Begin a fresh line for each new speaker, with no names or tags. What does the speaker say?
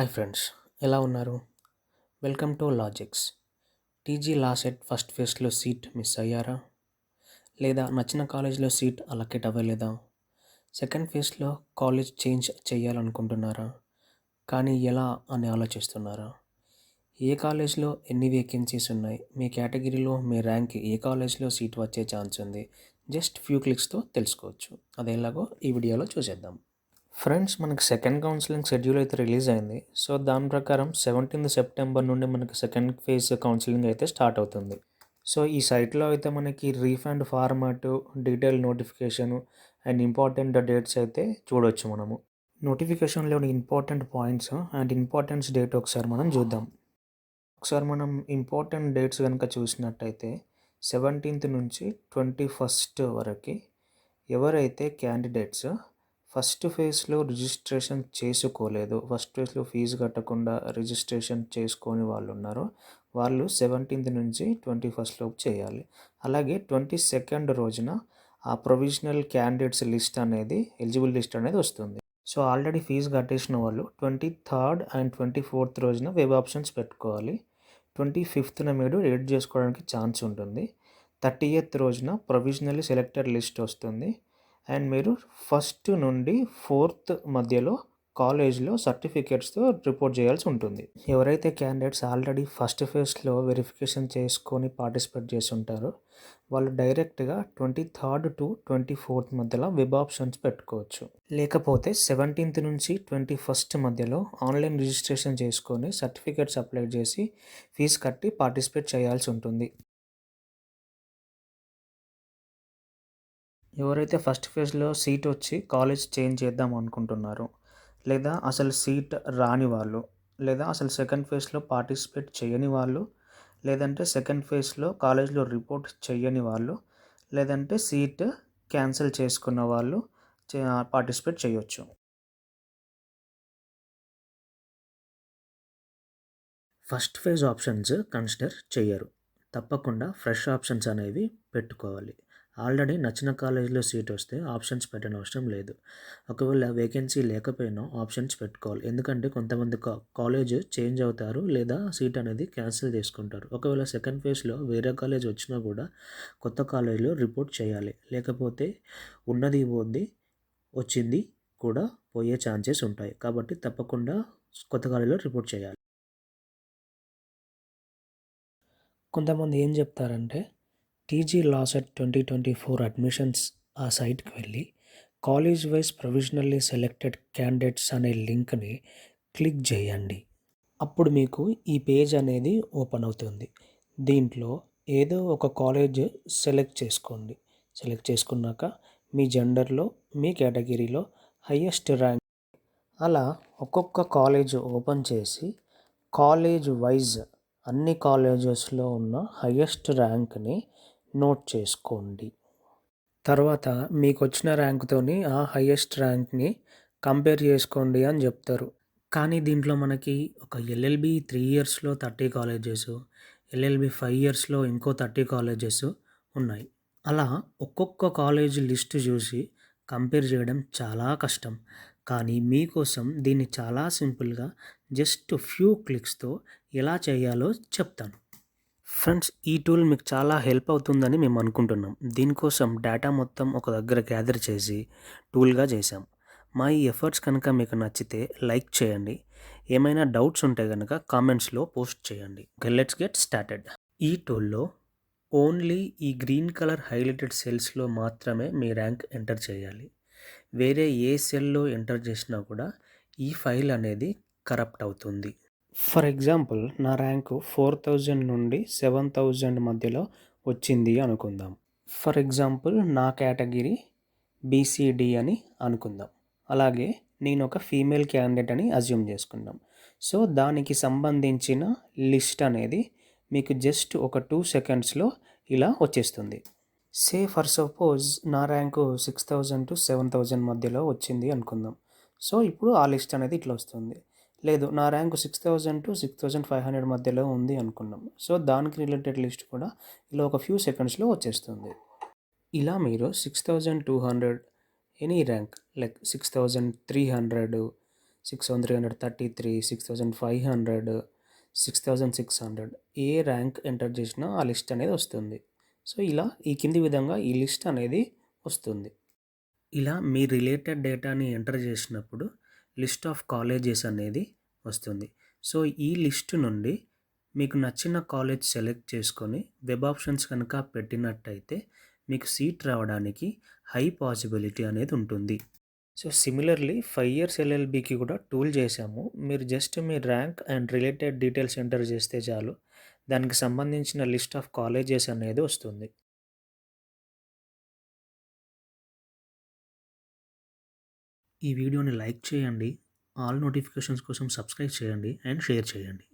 Hi friends, ఎలా ఉన్నారు? Welcome to logics. TG law set first ఫేజ్లో సీట్ మిస్ అయ్యారా? లేదా నచ్చిన కాలేజ్లో సీట్ అలొకేట్ అవ్వలేదా? సెకండ్ ఫేజ్లో కాలేజ్ చేంజ్ చేయాలనుకుంటున్నారా? కానీ ఎలా అని ఆలోచిస్తున్నారా? ఏ కాలేజ్లో ఎన్ని వేకెన్సీస్ ఉన్నాయి? మీ కేటగిరీలో మీ ర్యాంక్ ఏ కాలేజ్లో సీట్ వచ్చే ఛాన్స్ ఉంది? జస్ట్ ఫ్యూ క్లిక్స్తో తెలుసుకోవచ్చు. అదేలాగో ఈ వీడియోలో చూసేద్దాం. ఫ్రెండ్స్, మనకి సెకండ్ కౌన్సిలింగ్ షెడ్యూల్ అయితే రిలీజ్ అయింది. సో దాని ప్రకారం 17th సెప్టెంబర్ నుండి మనకి సెకండ్ ఫేజ్ కౌన్సిలింగ్ అయితే స్టార్ట్ అవుతుంది. సో ఈ సైట్లో అయితే మనకి refund format, detail notification and important dates అయితే చూడొచ్చు మనము. నోటిఫికేషన్లోని important points and importance date ఒకసారి మనం చూద్దాం. ఒకసారి మనం ఇంపార్టెంట్ డేట్స్ కనుక చూసినట్టయితే 17th నుంచి 21st వరకు ఎవరైతే క్యాండిడేట్స్ ఫస్ట్ ఫేజ్లో రిజిస్ట్రేషన్ చేసుకోలేదు, ఫస్ట్ ఫేజ్లో ఫీజు కట్టకుండా రిజిస్ట్రేషన్ చేసుకొని వాళ్ళు ఉన్నారో వాళ్ళు 17th నుంచి 21st లోపు చేయాలి. అలాగే 22nd రోజున ఆ ప్రొవిజనల్ క్యాండిడేట్స్ లిస్ట్ అనేది, ఎలిజిబుల్ లిస్ట్ అనేది వస్తుంది. సో ఆల్రెడీ ఫీజు కట్టేసిన వాళ్ళు 23rd అండ్ 24th రోజున వెబ్ ఆప్షన్స్ పెట్టుకోవాలి. 25th మీరు ఎడిట్ చేసుకోవడానికి ఛాన్స్ ఉంటుంది. 30th రోజున ప్రొవిజనల్లీ సెలెక్టెడ్ లిస్ట్ వస్తుంది. అండ్ మీరు 1st నుండి 4th మధ్యలో కాలేజ్లో సర్టిఫికేట్స్తో రిపోర్ట్ చేయాల్సి ఉంటుంది. ఎవరైతే క్యాండిడేట్స్ ఆల్రెడీ ఫస్ట్ ఫేజ్లో వెరిఫికేషన్ చేసుకొని పార్టిసిపేట్ చేసి ఉంటారో వాళ్ళు డైరెక్ట్గా 23rd to 24th మధ్యలో వెబ్ ఆప్షన్స్ పెట్టుకోవచ్చు. లేకపోతే 17th నుంచి 21st మధ్యలో ఆన్లైన్ రిజిస్ట్రేషన్ చేసుకొని సర్టిఫికేట్స్ అప్లై చేసి ఫీజు కట్టి పార్టిసిపేట్ చేయాల్సి ఉంటుంది. ఎవరైతే ఫస్ట్ ఫేజ్లో సీట్ వచ్చి కాలేజ్ చేంజ్ చేద్దాం అనుకుంటున్నారో, లేదా అసలు సీట్ రాని వాళ్ళు, లేదా అసలు సెకండ్ ఫేజ్లో పార్టిసిపేట్ చేయని వాళ్ళు, లేదంటే సెకండ్ ఫేజ్లో కాలేజ్లో రిపోర్ట్ చేయని వాళ్ళు, లేదంటే సీట్ క్యాన్సిల్ చేసుకున్న వాళ్ళు పార్టిసిపేట్ చేయొచ్చు. ఫస్ట్ ఫేజ్ ఆప్షన్స్ కన్సిడర్ చేయరు. తప్పకుండా ఫ్రెష్ ఆప్షన్స్ అనేవి పెట్టుకోవాలి. ఆల్రెడీ నచ్చిన కాలేజీలో సీట్ వస్తే ఆప్షన్స్ పెట్టని అవసరం లేదు. ఒకవేళ వేకెన్సీ లేకపోయినా ఆప్షన్స్ పెట్టుకోవాలి. ఎందుకంటే కొంతమంది కాలేజ్ చేంజ్ అవుతారు, లేదా సీట్ అనేది క్యాన్సిల్ చేసుకుంటారు. ఒకవేళ సెకండ్ ఫేజ్లో వేరే కాలేజ్ వచ్చినా కూడా కొత్త కాలేజీలో రిపోర్ట్ చేయాలి. లేకపోతే ఉన్నది పోద్ది, వచ్చింది కూడా పోయే ఛాన్సెస్ ఉంటాయి. కాబట్టి తప్పకుండా కొత్త కాలేజీలో రిపోర్ట్ చేయాలి. కొంతమంది ఏం చెప్తారంటే టీజీ లా సెట్ 2024 అడ్మిషన్స్ ఆ సైట్కి వెళ్ళి college wise provisionally selected candidates అనే లింక్ని క్లిక్ చేయండి. అప్పుడు మీకు ఈ పేజ్ అనేది ఓపెన్ అవుతుంది. దీంట్లో ఏదో ఒక కాలేజ్ సెలెక్ట్ చేసుకోండి. సెలెక్ట్ చేసుకున్నాక మీ జెండర్లో, మీ కేటగిరీలో హయ్యెస్ట్ ర్యాంక్ అలా ఒక్కొక్క కాలేజ్ ఓపెన్ చేసి కాలేజ్ వైజ్ అన్ని కాలేజెస్లో ఉన్న హయ్యెస్ట్ ర్యాంక్ని నోట్ చేసుకోండి. తర్వాత మీకు వచ్చిన ర్యాంక్తోని ఆ హయ్యెస్ట్ ర్యాంక్ని కంపేర్ చేసుకోండి అని చెప్తారు. కానీ దీంట్లో మనకి ఒక ఎల్ఎల్బి 3 ఇయర్స్లో 30 కాలేజెస్, ఎల్ఎల్బి 5 ఇయర్స్లో ఇంకో 30 కాలేజెస్ ఉన్నాయి. అలా ఒక్కొక్క కాలేజ్ లిస్ట్ చూసి కంపేర్ చేయడం చాలా కష్టం. కానీ మీకోసం దీన్ని చాలా సింపుల్గా జస్ట్ ఫ్యూ క్లిక్స్తో ఎలా చేయాలో చెప్తాను. ఫ్రెండ్స్, ఈ టూల్ మీకు చాలా హెల్ప్ అవుతుందని మేము అనుకుంటున్నాం. దీనికోసం డేటా మొత్తం ఒక దగ్గర గ్యాదర్ చేసి టూల్గా చేసాం. మా ఈ ఎఫర్ట్స్ కనుక మీకు నచ్చితే లైక్ చేయండి. ఏమైనా డౌట్స్ ఉంటే కనుక కామెంట్స్లో పోస్ట్ చేయండి. Okay, let's get started. ఈ టూల్లో ఓన్లీ ఈ గ్రీన్ కలర్ హైలైటెడ్ సెల్స్లో మాత్రమే మీ ర్యాంక్ ఎంటర్ చేయాలి. వేరే ఏ సెల్లో ఎంటర్ చేసినా కూడా ఈ ఫైల్ అనేది కరప్ట్ అవుతుంది. ఫర్ ఎగ్జాంపుల్, నా ర్యాంకు 4000 నుండి 7000 మధ్యలో వచ్చింది అనుకుందాం. ఫర్ ఎగ్జాంపుల్, నా కేటగిరీ బీసీడీ అని అనుకుందాం. అలాగే నేను ఒక ఫీమేల్ క్యాండిడేట్ అని అజ్యూమ్ చేసుకుందాం. సో దానికి సంబంధించిన లిస్ట్ అనేది మీకు జస్ట్ ఒక 2 సెకండ్స్లో ఇలా వచ్చేస్తుంది. సే ఫర్ సపోజ్ నా ర్యాంకు 6000 to 7000 మధ్యలో వచ్చింది అనుకుందాం. సో ఇప్పుడు ఆ లిస్ట్ అనేది ఇట్లా వస్తుంది. లేదు, నా ర్యాంకు 6000 to 6500 మధ్యలో ఉంది అనుకున్నాం. సో దానికి రిలేటెడ్ లిస్ట్ కూడా ఇలా ఒక ఫ్యూ సెకండ్స్లో వచ్చేస్తుంది. ఇలా మీరు 6200 ఎనీ ర్యాంక్ లైక్ 6300, 6333, 6500, 6600 ఏ ర్యాంక్ ఎంటర్ చేసినా ఆ లిస్ట్ అనేది వస్తుంది. సో, ఇలా ఈ కింది విధంగా ఈ లిస్ట్ అనేది వస్తుంది. ఇలా మీ రిలేటెడ్ డేటాని ఎంటర్ చేసినప్పుడు లిస్ట్ ఆఫ్ కాలేజెస్ అనేది వస్తుంది. సో, ఈ లిస్ట్ నుండి మీకు నచ్చిన కాలేజ్ సెలెక్ట్ చేసుకొని వెబ్ ఆప్షన్స్ కనుక పెట్టినట్టయితే మీకు సీట్ రావడానికి హై పాసిబిలిటీ అనేది ఉంటుంది. సో, సిమిలర్‌లీ 5 ఇయర్స్ ఎల్ఎల్‌బీకి కూడా టూల్ చేశాము. మీరు just me rank and related details enter చేస్తే చాలు. దానికి సంబంధించిన లిస్ట్ ఆఫ్ కాలేజెస్ అనేది వస్తుంది. ఈ వీడియోని లైక్ చేయండి. ఆల్ నోటిఫికేషన్స్ కోసం సబ్స్క్రైబ్ చేయండి అండ్ షేర్ చేయండి.